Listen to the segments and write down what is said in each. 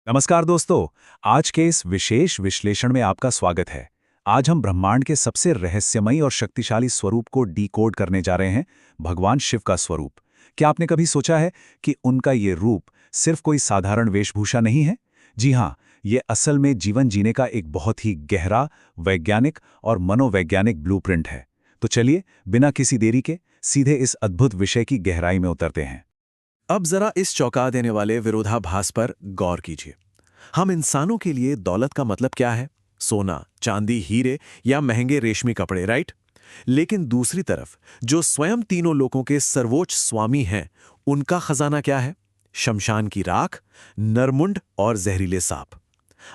नमस्कार दोस्तों। आज के इस विशेष विश्लेषण में आपका स्वागत है। आज हम ब्रह्मांड के सबसे रहस्यमयी और शक्तिशाली स्वरूप को डिकोड करने जा रहे हैं, भगवान शिव का स्वरूप। क्या आपने कभी सोचा है कि उनका ये रूप सिर्फ कोई साधारण वेशभूषा नहीं है? जी हाँ, ये असल में जीवन जीने का एक बहुत ही गहरा वैज्ञानिक और मनोवैज्ञानिक ब्लूप्रिंट है। तो चलिए, बिना किसी देरी के सीधे इस अद्भुत विषय की गहराई में उतरते हैं। अब जरा इस चौंका देने वाले विरोधाभास पर गौर कीजिए। हम इंसानों के लिए दौलत का मतलब क्या है? सोना, चांदी, हीरे या महंगे रेशमी कपड़े, राइट? लेकिन दूसरी तरफ जो स्वयं तीनों लोकों के सर्वोच्च स्वामी हैं, उनका खजाना क्या है? शमशान की राख, नरमुंड और जहरीले सांप।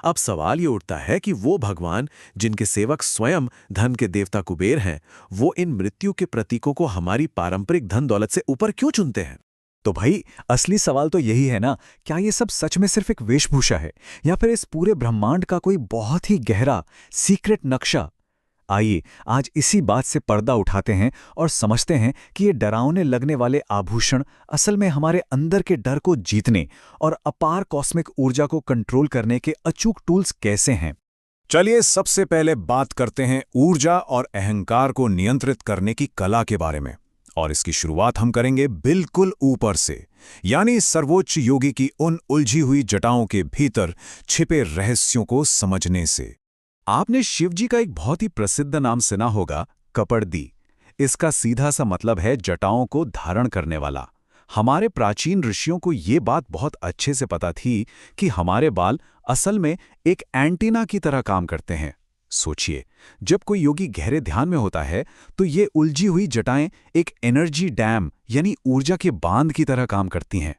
अब सवाल ये उठता है कि वो भगवान जिनके सेवक स्वयं धन के देवता कुबेर हैं, वो इन मृत्यु के प्रतीकों को हमारी पारंपरिक धन दौलत से ऊपर क्यों चुनते हैं? तो भाई, असली सवाल तो यही है ना, क्या ये सब सच में सिर्फ एक वेशभूषा है या फिर इस पूरे ब्रह्मांड का कोई बहुत ही गहरा सीक्रेट नक्शा? आइए आज इसी बात से पर्दा उठाते हैं और समझते हैं कि ये डरावने लगने वाले आभूषण असल में हमारे अंदर के डर को जीतने और अपार कॉस्मिक ऊर्जा को कंट्रोल करने के अचूक टूल्स कैसे हैं। चलिए सबसे पहले बात करते हैं ऊर्जा और अहंकार को नियंत्रित करने की कला के बारे में। और इसकी शुरुआत हम करेंगे बिल्कुल ऊपर से, यानी सर्वोच्च योगी की उन उलझी हुई जटाओं के भीतर छिपे रहस्यों को समझने से। आपने शिवजी का एक बहुत ही प्रसिद्ध नाम सुना होगा, कपर्दी। इसका सीधा सा मतलब है जटाओं को धारण करने वाला। हमारे प्राचीन ऋषियों को ये बात बहुत अच्छे से पता थी कि हमारे बाल असल में एक एंटीना की तरह काम करते हैं। सोचिए, जब कोई योगी गहरे ध्यान में होता है तो ये उलझी हुई जटाएं एक एनर्जी डैम यानी ऊर्जा के बांध की तरह काम करती हैं।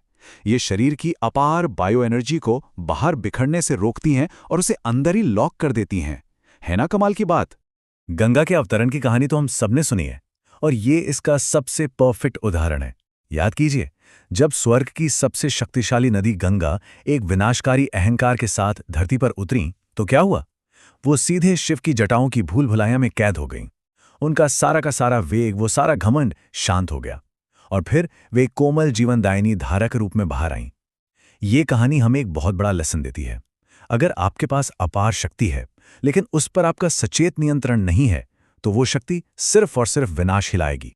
ये शरीर की अपार बायो एनर्जी को बाहर बिखरने से रोकती हैं और उसे अंदर ही लॉक कर देती हैं। है ना कमाल की बात? गंगा के अवतरण की कहानी तो हम सबने सुनी है, और ये इसका सबसे परफेक्ट उदाहरण है। याद कीजिए, जब स्वर्ग की सबसे शक्तिशाली नदी गंगा एक विनाशकारी अहंकार के साथ धरती पर उतरी तो क्या हुआ? वो सीधे शिव की जटाओं की भूल भुलाइया में कैद हो गईं। उनका सारा का सारा वेग, वो सारा घमंड शांत हो गया और फिर वे कोमल जीवनदायिनी धारा के रूप में बाहर आईं। ये कहानी हमें एक बहुत बड़ा लेसन देती है। अगर आपके पास अपार शक्ति है लेकिन उस पर आपका सचेत नियंत्रण नहीं है, तो वो शक्ति सिर्फ और सिर्फ विनाश हिलाएगी।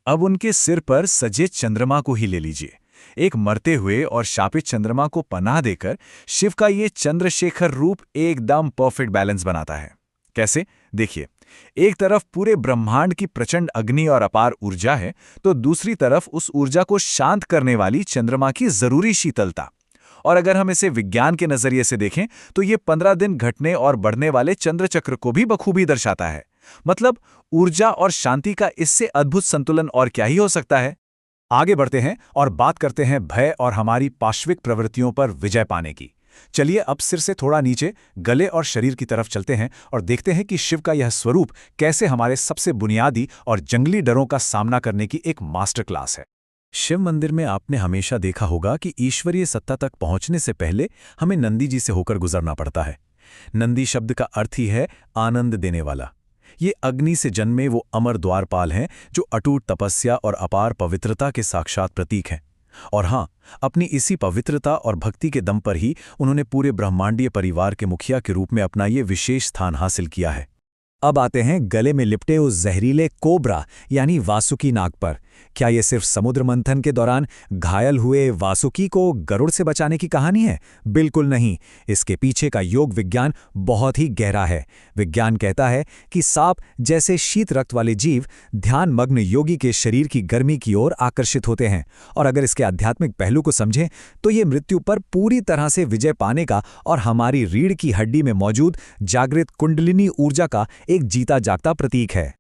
अब उनके सिर पर सजे चंद्रमा को ही ले लीजिए। एक मरते हुए और शापित चंद्रमा को पनाह देकर शिव का ये चंद्रशेखर रूप एकदम परफेक्ट बैलेंस बनाता है। कैसे? देखिए, एक तरफ पूरे ब्रह्मांड की प्रचंड अग्नि और अपार ऊर्जा है, तो दूसरी तरफ उस ऊर्जा को शांत करने वाली चंद्रमा की जरूरी शीतलता। और अगर हम इसे विज्ञान के नजरिए से देखें तो ये 15 दिन घटने और बढ़ने वाले चंद्रचक्र को भी बखूबी दर्शाता है। मतलब ऊर्जा और शांति का इससे अद्भुत संतुलन और क्या ही हो सकता है। आगे बढ़ते हैं और बात करते हैं भय और हमारी पाश्विक प्रवृत्तियों पर विजय पाने की। चलिए अब सिर से थोड़ा नीचे गले और शरीर की तरफ चलते हैं और देखते हैं कि शिव का यह स्वरूप कैसे हमारे सबसे बुनियादी और जंगली डरों का सामना करने की एक मास्टर क्लास है। शिव मंदिर में आपने हमेशा देखा होगा कि ईश्वरीय सत्ता तक पहुंचने से पहले हमें नंदी जी से होकर गुजरना पड़ता है। नंदी शब्द का अर्थ ही है आनंद देने वाला। ये अग्नि से जन्मे वो अमर द्वारपाल हैं जो अटूट तपस्या और अपार पवित्रता के साक्षात प्रतीक हैं। और हाँ, अपनी इसी पवित्रता और भक्ति के दम पर ही उन्होंने पूरे ब्रह्मांडीय परिवार के मुखिया के रूप में अपना ये विशेष स्थान हासिल किया है। अब आते हैं गले में लिपटे उस जहरीले कोबरा यानी वासुकी नाग पर। क्या ये सिर्फ समुद्र मंथन के दौरान घायल हुए वासुकी को गरुड़ से बचाने की कहानी है? बिल्कुल नहीं। इसके पीछे का योग विज्ञान बहुत ही गहरा है। विज्ञान कहता है कि सांप जैसे शीत रक्त वाले जीव ध्यानमग्न योगी के शरीर की गर्मी की ओर आकर्षित होते हैं, और अगर इसके आध्यात्मिक पहलू को समझें तो ये मृत्यु पर पूरी तरह से विजय पाने का और हमारी रीढ़ की हड्डी में मौजूद जागृत कुंडलिनी ऊर्जा का एक जीता जागता प्रतीक है।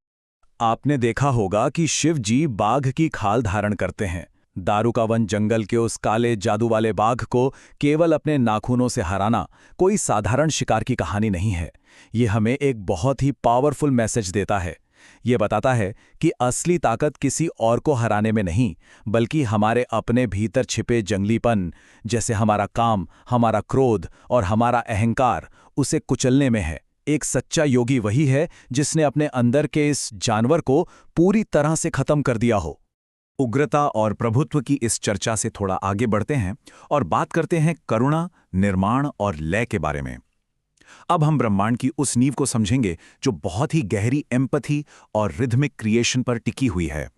आपने देखा होगा कि शिव जी बाघ की खाल धारण करते हैं। दारू का वन जंगल के उस काले जादू वाले बाघ को केवल अपने नाखूनों से हराना कोई साधारण शिकार की कहानी नहीं है। ये हमें एक बहुत ही पावरफुल मैसेज देता है। ये बताता है कि असली ताकत किसी और को हराने में नहीं, बल्कि हमारे अपने भीतर छिपे जंगलीपन, जैसे हमारा काम, हमारा क्रोध और हमारा अहंकार, उसे कुचलने में है। एक सच्चा योगी वही है जिसने अपने अंदर के इस जानवर को पूरी तरह से खत्म कर दिया हो। उग्रता और प्रभुत्व की इस चर्चा से थोड़ा आगे बढ़ते हैं और बात करते हैं करुणा, निर्माण और लय के बारे में। अब हम ब्रह्मांड की उस नींव को समझेंगे जो बहुत ही गहरी एम्पैथी और रिदमिक क्रिएशन पर टिकी हुई है।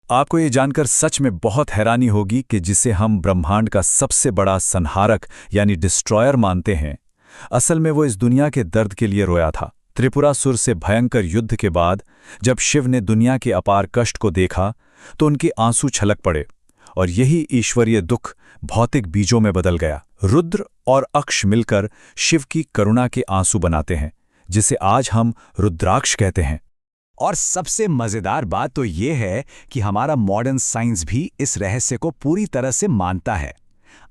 आपको ये जानकर सच में बहुत हैरानी होगी कि जिसे हम ब्रह्मांड का सबसे बड़ा संहारक यानी डिस्ट्रॉयर मानते हैं, असल में वो इस दुनिया के दर्द के लिए रोया था। त्रिपुरासुर से भयंकर युद्ध के बाद जब शिव ने दुनिया के अपार कष्ट को देखा तो उनके आंसू छलक पड़े और यही ईश्वरीय दुख भौतिक बीजों में बदल गया। रुद्र और अक्ष मिलकर शिव की करुणा के आंसू बनाते हैं, जिसे आज हम रुद्राक्ष कहते हैं। और सबसे मजेदार बात तो ये है कि हमारा मॉडर्न साइंस भी इस रहस्य को पूरी तरह से मानता है।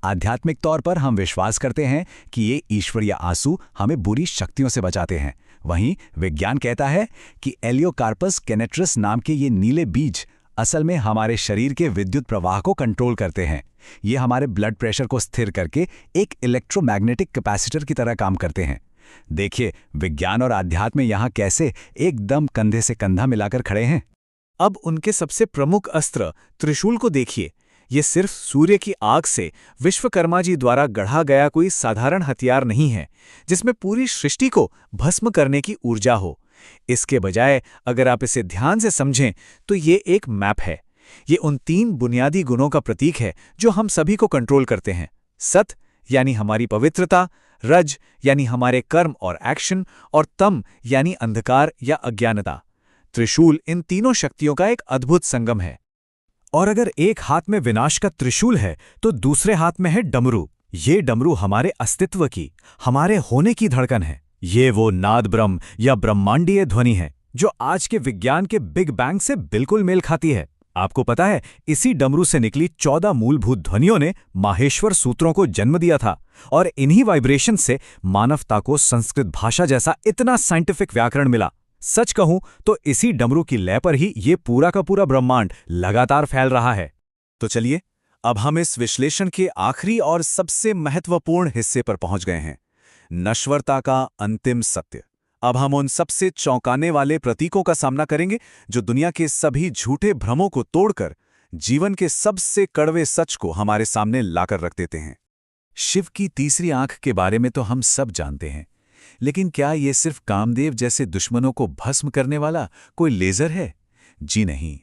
आध्यात्मिक तौर पर हम विश्वास करते हैं कि ये ईश्वरीय आंसू हमें बुरी शक्तियों से बचाते हैं। वहीं विज्ञान कहता है कि एलियोकार्पस कैनेट्रस नाम के ये नीले बीज असल में हमारे शरीर के विद्युत प्रवाह को कंट्रोल करते हैं। ये हमारे ब्लड प्रेशर को स्थिर करके एक इलेक्ट्रोमैग्नेटिक कैपेसिटर की तरह काम करते हैं। देखिए, विज्ञान और आध्यात्म यहाँ कैसे एकदम कंधे से कंधा मिलाकर खड़े हैं। अब उनके सबसे प्रमुख अस्त्र त्रिशूल को देखिए। ये सिर्फ सूर्य की आग से विश्वकर्मा जी द्वारा गढ़ा गया कोई साधारण हथियार नहीं है जिसमें पूरी सृष्टि को भस्म करने की ऊर्जा हो। इसके बजाय अगर आप इसे ध्यान से समझें तो ये एक मैप है। ये उन 3 बुनियादी गुणों का प्रतीक है जो हम सभी को कंट्रोल करते हैं। सत यानी हमारी पवित्रता, रज यानी हमारे कर्म और एक्शन, और तम यानी अंधकार या अज्ञानता। त्रिशूल इन तीनों शक्तियों का एक अद्भुत संगम है। और अगर एक हाथ में विनाश का त्रिशूल है तो दूसरे हाथ में है डमरू। ये डमरू हमारे अस्तित्व की, हमारे होने की धड़कन है। ये वो नाद ब्रह्म या ब्रह्मांडीय ध्वनि है जो आज के विज्ञान के बिग बैंग से बिल्कुल मेल खाती है। आपको पता है, इसी डमरू से निकली 14 मूलभूत ध्वनियों ने माहेश्वर सूत्रों को जन्म दिया था, और इन्हीं वाइब्रेशन से मानवता को संस्कृत भाषा जैसा इतना साइंटिफिक व्याकरण मिला। सच कहूं तो इसी डमरू की लय पर ही ये पूरा का पूरा ब्रह्मांड लगातार फैल रहा है। तो चलिए, अब हम इस विश्लेषण के आखिरी और सबसे महत्वपूर्ण हिस्से पर पहुंच गए हैं, नश्वरता का अंतिम सत्य। अब हम उन सबसे चौंकाने वाले प्रतीकों का सामना करेंगे जो दुनिया के सभी झूठे भ्रमों को तोड़कर जीवन के सबसे कड़वे सच को हमारे सामने लाकर रख देते हैं। शिव की तीसरी आंख के बारे में तो हम सब जानते हैं, लेकिन क्या ये सिर्फ कामदेव जैसे दुश्मनों को भस्म करने वाला कोई लेजर है? जी नहीं।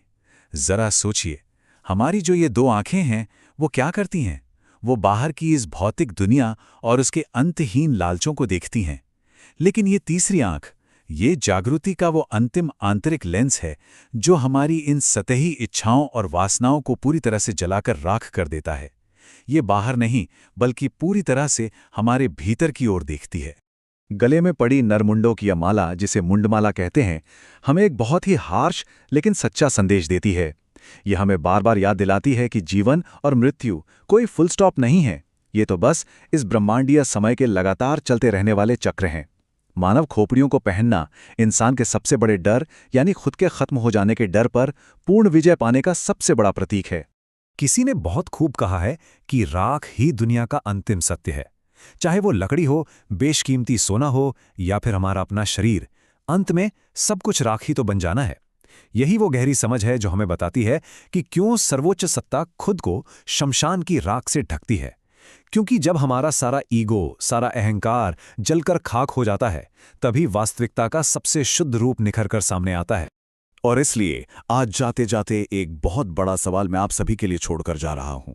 जरा सोचिए, हमारी जो ये 2 आंखें हैं वो क्या करती हैं? वो बाहर की इस भौतिक दुनिया और उसके अंतहीन लालचों को देखती हैं। लेकिन ये तीसरी आंख, ये जागृति का वो अंतिम आंतरिक लेंस है जो हमारी इन सतही इच्छाओं और वासनाओं को पूरी तरह से जलाकर राख कर देता है। ये बाहर नहीं बल्कि पूरी तरह से हमारे भीतर की ओर देखती है। गले में पड़ी नरमुंडों की यह माला, जिसे मुंडमाला कहते हैं, हमें एक बहुत ही हार्श लेकिन सच्चा संदेश देती है। यह हमें बार बार याद दिलाती है कि जीवन और मृत्यु कोई फुल स्टॉप नहीं है। ये तो बस इस ब्रह्मांडीय समय के लगातार चलते रहने वाले चक्र हैं। मानव खोपड़ियों को पहनना इंसान के सबसे बड़े डर यानी खुद के खत्म हो जाने के डर पर पूर्ण विजय पाने का सबसे बड़ा प्रतीक है। किसी ने बहुत खूब कहा है कि राख ही दुनिया का अंतिम सत्य है। चाहे वो लकड़ी हो, बेशकीमती सोना हो या फिर हमारा अपना शरीर, अंत में सब कुछ राख ही तो बन जाना है। यही वो गहरी समझ है जो हमें बताती है कि क्यों सर्वोच्च सत्ता खुद को शमशान की राख से ढकती है। क्योंकि जब हमारा सारा ईगो, सारा अहंकार जलकर खाक हो जाता है, तभी वास्तविकता का सबसे शुद्ध रूप निखर कर सामने आता है। और इसलिए आज जाते जाते एक बहुत बड़ा सवाल मैं आप सभी के लिए छोड़कर जा रहा हूं।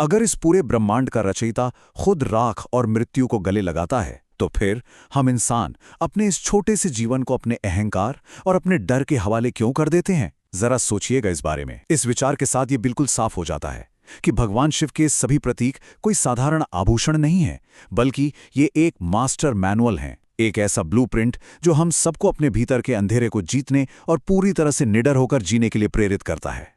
अगर इस पूरे ब्रह्मांड का रचयिता खुद राख और मृत्यु को गले लगाता है, तो फिर हम इंसान अपने इस छोटे से जीवन को अपने अहंकार और अपने डर के हवाले क्यों कर देते हैं? जरा सोचिएगा इस बारे में। इस विचार के साथ ये बिल्कुल साफ हो जाता है कि भगवान शिव के सभी प्रतीक कोई साधारण आभूषण नहीं है, बल्कि ये एक मास्टर मैनुअल हैं, एक ऐसा ब्लूप्रिंट जो हम सबको अपने भीतर के अंधेरे को जीतने और पूरी तरह से निडर होकर जीने के लिए प्रेरित करता है।